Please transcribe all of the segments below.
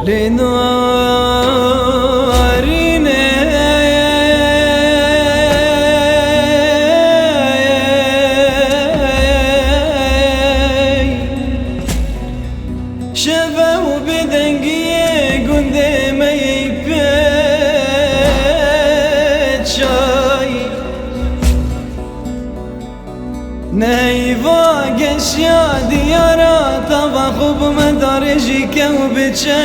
لناريني شفا وبدنقي قندي ما يبيت شاي نايفا قشيا ديارا طبخ بمدارجك وبتشاري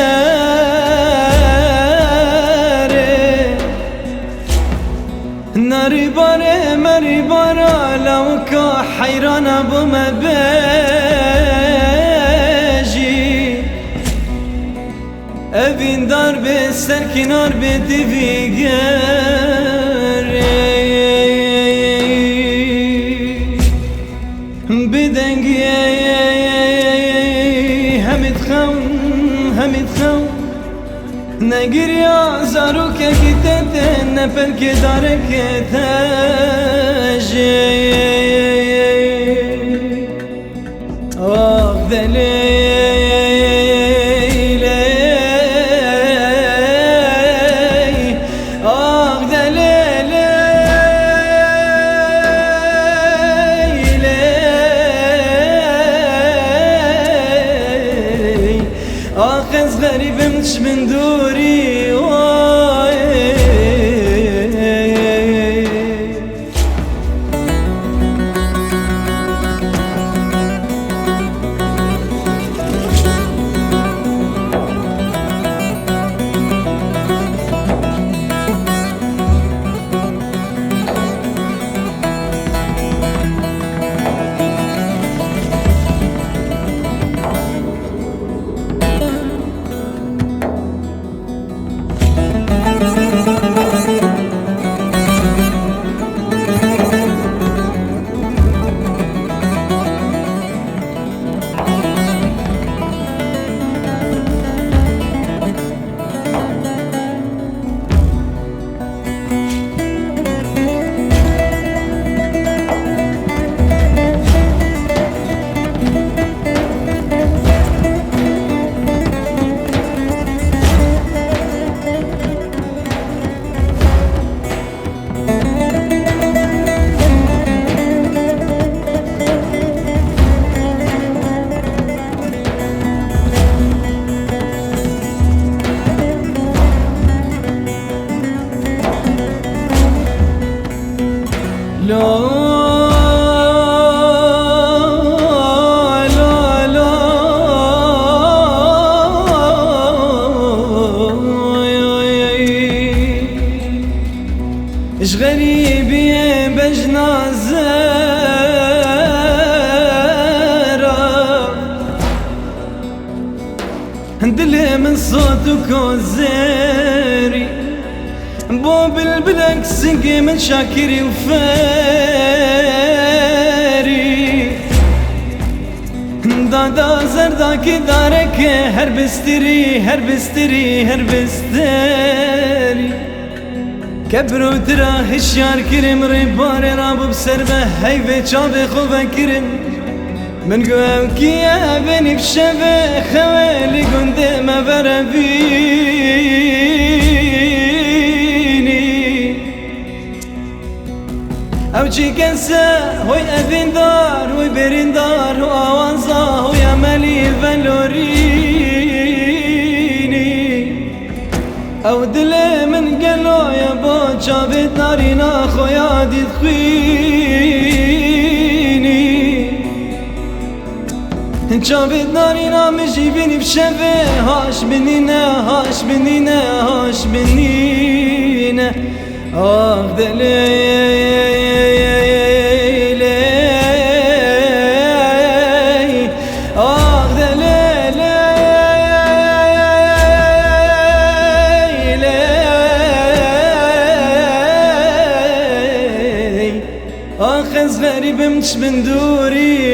ناري باري مري بارا لو كا حيرانا بما بيجي أبين دار بسر كنار بيتي في بدنقي همت خون نقر يا زاروك كتت نفل كدارك تاجي آخذ غريب مش من دوري اش غريبي بجنا زارة هندلي من صوتك وزاري بو بالبلك سقي من شاكري وفاري دادا زرداك دارك هربستري كبرو ترى هشيار كريم ريباري رابو بسربه هيفي شابي خوفا كريم من قوام كيا بني بشبه خوالي قندي ما برابيني او چي كنسا هوي اذين دار هوي برين دار هو اوانزا هوي عملي فالوريني او دلي من قلو يا بو شابت نارينا خويا دي تخويني شابت نارينا مجيبيني بشبه هاش بنينا آخ دلي آخذ غريب مش من دوري